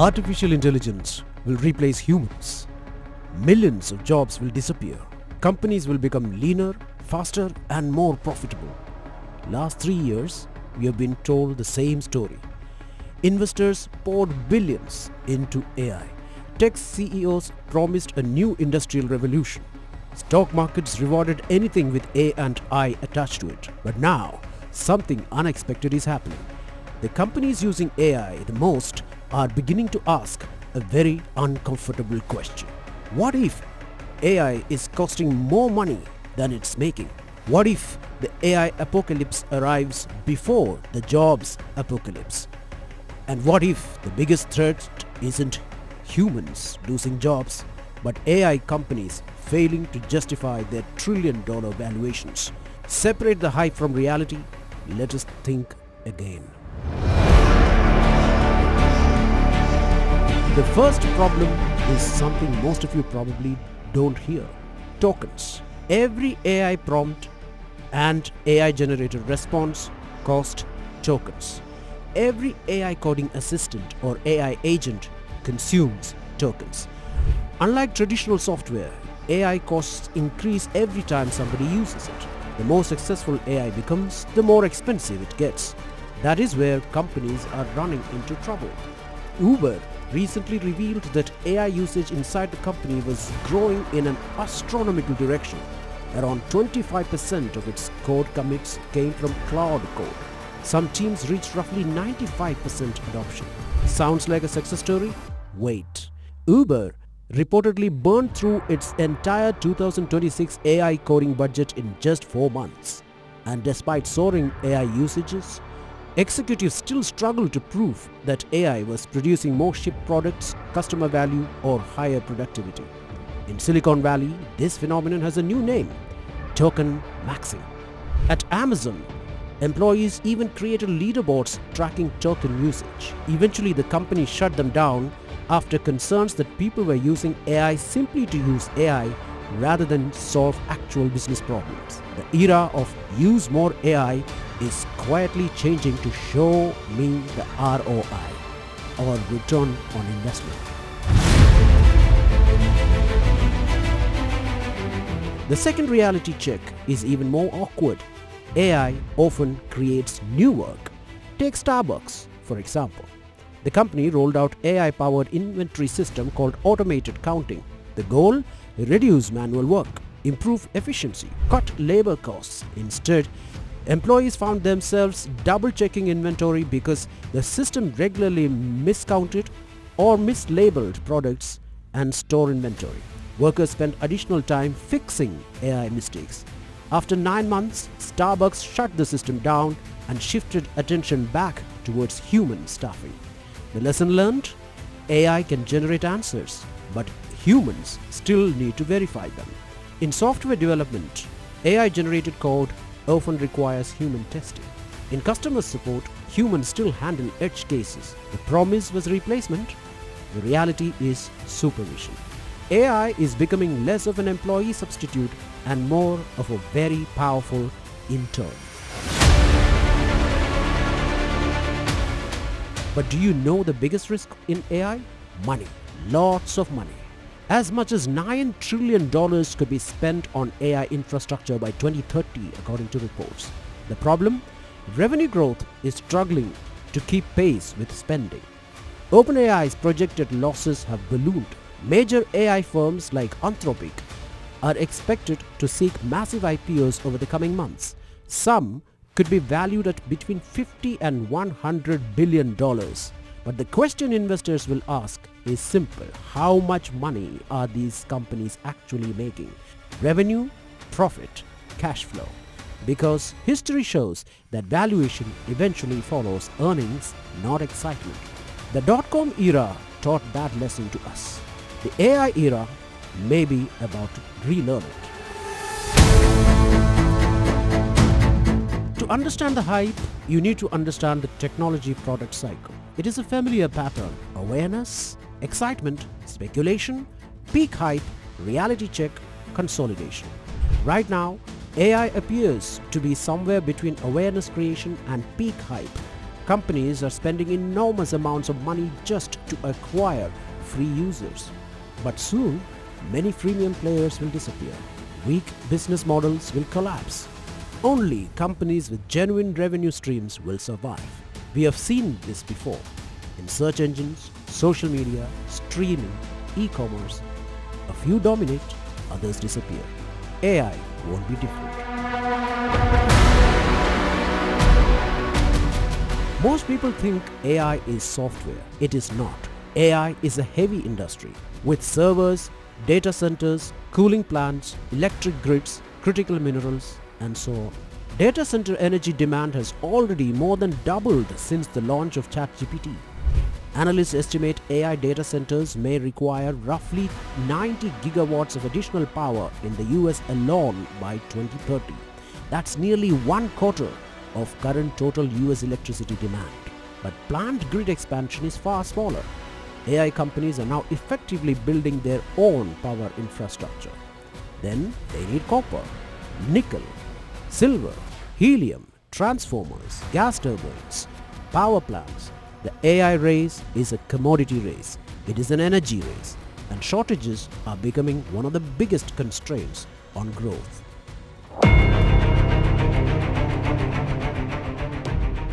Artificial intelligence will replace humans. Millions of jobs will disappear. Companies will become leaner, faster and more profitable. Last 3 years, we have been told the same story. Investors poured billions into AI. Tech CEOs promised a new industrial revolution. Stock markets rewarded anything with A and I attached to it. But now, something unexpected is happening. The companies using AI the most are beginning to ask a very uncomfortable question. What if AI is costing more money than it's making? What if the AI apocalypse arrives before the jobs apocalypse? And what if the biggest threat isn't humans losing jobs, but AI companies failing to justify their trillion-dollar valuations? Separate the hype from reality. Let us think again. The first problem is something most of you probably don't hear. Tokens. Every AI prompt and AI generated response cost tokens. Every AI coding assistant or AI agent consumes tokens. Unlike traditional software, AI costs increase every time somebody uses it. The more successful AI becomes, the more expensive it gets. That is where companies are running into trouble. Uber recently revealed that AI usage inside the company was growing in an astronomical direction. Around 25% of its code commits came from cloud code. Some teams reached roughly 95% adoption. Sounds like a success story? Wait. Uber reportedly burned through its entire 2026 AI coding budget in just 4 months. And despite soaring AI usages, executives still struggle to prove that AI was producing more shipped products, customer value, or higher productivity. In Silicon Valley, this phenomenon has a new name: token maxing. At Amazon, employees even created leaderboards tracking token usage. Eventually, the company shut them down after concerns that people were using AI simply to use AI rather than solve actual business problems. The era of use more AI is quietly changing to show me the ROI, or return on investment. The second reality check is even more awkward. AI often creates new work. Take Starbucks, for example. The company rolled out AI-powered inventory system called automated counting. The goal? Reduce manual work, improve efficiency, cut labor costs. Instead, employees found themselves double-checking inventory because the system regularly miscounted or mislabeled products and store inventory. Workers spent additional time fixing AI mistakes. After 9 months, Starbucks shut the system down and shifted attention back towards human staffing. The lesson learned? AI can generate answers, but humans still need to verify them. In software development, AI-generated code often requires human testing. In customer support, humans still handle edge cases. The promise was replacement. The reality is supervision. AI is becoming less of an employee substitute and more of a very powerful intern. But do you know the biggest risk in AI? Money. Lots of money. As much as $9 trillion could be spent on AI infrastructure by 2030, according to reports. The problem? Revenue growth is struggling to keep pace with spending. OpenAI's projected losses have ballooned. Major AI firms like Anthropic are expected to seek massive IPOs over the coming months. Some could be valued at between $50 and $100 billion. But the question investors will ask is simple. How much money are these companies actually making? Revenue, profit, cash flow. Because history shows that valuation eventually follows earnings, not excitement. The dot-com era taught that lesson to us. The AI era may be about to relearn it. To understand the hype, you need to understand the technology product cycle. It is a familiar pattern: awareness, excitement, speculation, peak hype, reality check, consolidation. Right now, AI appears to be somewhere between awareness creation and peak hype. Companies are spending enormous amounts of money just to acquire free users. But soon, many freemium players will disappear. Weak business models will collapse. Only companies with genuine revenue streams will survive. We have seen this before in search engines, social media, streaming, e-commerce. A few dominate, others disappear. AI won't be different. Most people think AI is software. It is not. AI is a heavy industry with servers, data centers, cooling plants, electric grids, critical minerals, and so on. Data center energy demand has already more than doubled since the launch of ChatGPT. Analysts estimate AI data centers may require roughly 90 gigawatts of additional power in the US alone by 2030. That's nearly 1/4 of current total US electricity demand. But planned grid expansion is far smaller. AI companies are now effectively building their own power infrastructure. Then they need copper, nickel, silver, helium, transformers, gas turbines, power plants. The AI race is a commodity race. It is an energy race, and shortages are becoming one of the biggest constraints on growth.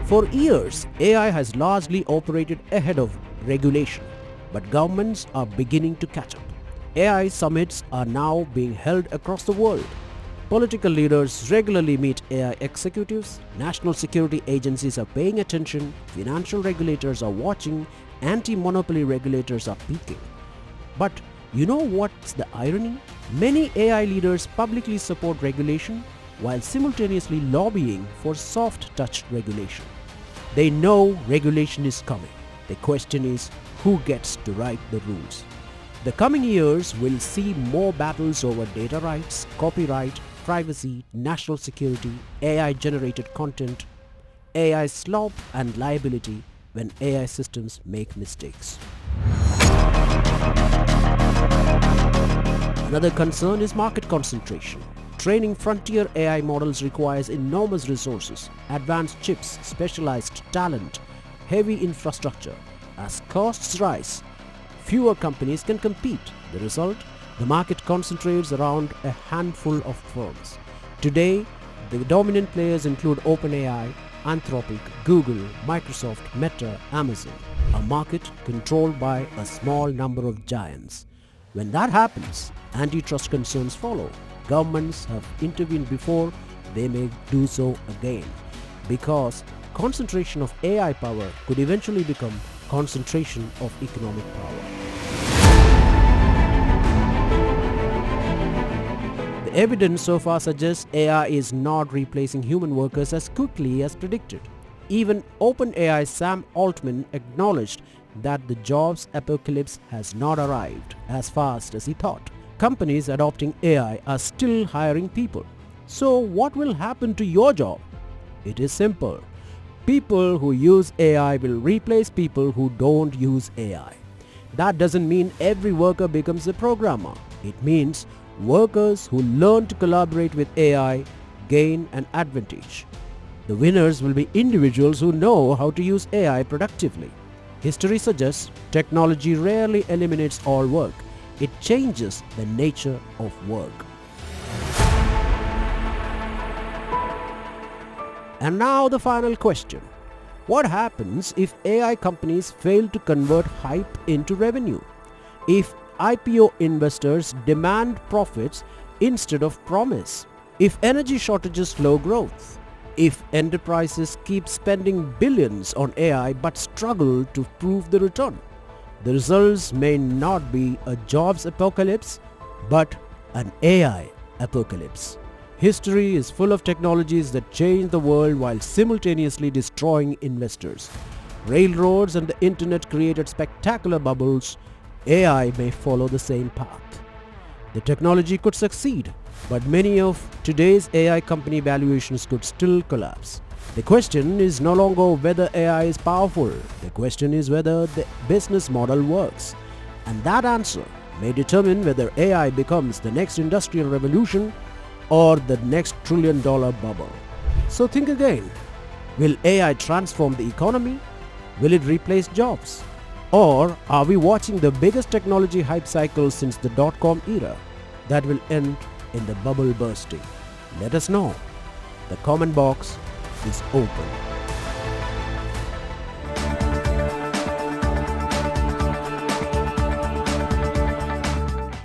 For years, AI has largely operated ahead of regulation, but governments are beginning to catch up. AI summits are now being held across the world. Political leaders regularly meet AI executives, national security agencies are paying attention, financial regulators are watching, anti-monopoly regulators are peeking. But you know what's the irony? Many AI leaders publicly support regulation while simultaneously lobbying for soft-touch regulation. They know regulation is coming. The question is, who gets to write the rules? The coming years will see more battles over data rights, copyright, privacy, national security, AI-generated content, AI slop and liability when AI systems make mistakes. Another concern is market concentration. Training frontier AI models requires enormous resources, advanced chips, specialized talent, heavy infrastructure. As costs rise, fewer companies can compete. The result? The market concentrates around a handful of firms. Today, the dominant players include OpenAI, Anthropic, Google, Microsoft, Meta, Amazon. A market controlled by a small number of giants. When that happens, antitrust concerns follow. Governments have intervened before, they may do so again. Because concentration of AI power could eventually become concentration of economic power. The evidence so far suggests AI is not replacing human workers as quickly as predicted. Even OpenAI's Sam Altman acknowledged that the jobs apocalypse has not arrived as fast as he thought. Companies adopting AI are still hiring people. So what will happen to your job? It is simple. People who use AI will replace people who don't use AI. That doesn't mean every worker becomes a programmer. It means workers who learn to collaborate with AI gain an advantage. The winners will be individuals who know how to use AI productively. History suggests technology rarely eliminates all work. It changes the nature of work. And now the final question. What happens if AI companies fail to convert hype into revenue? If IPO investors demand profits instead of promise? If energy shortages slow growth? If enterprises keep spending billions on AI but struggle to prove the return? The results may not be a jobs apocalypse, but an AI apocalypse. History is full of technologies that change the world while simultaneously destroying investors. Railroads and the internet created spectacular bubbles. AI may follow the same path. The technology could succeed, but many of today's AI company valuations could still collapse. The question is no longer whether AI is powerful. The question is whether the business model works. And that answer may determine whether AI becomes the next industrial revolution or the next trillion-dollar bubble. So think again. Will AI transform the economy? Will it replace jobs? Or are we watching the biggest technology hype cycle since the dot-com era that will end in the bubble bursting? Let us know. The comment box is open.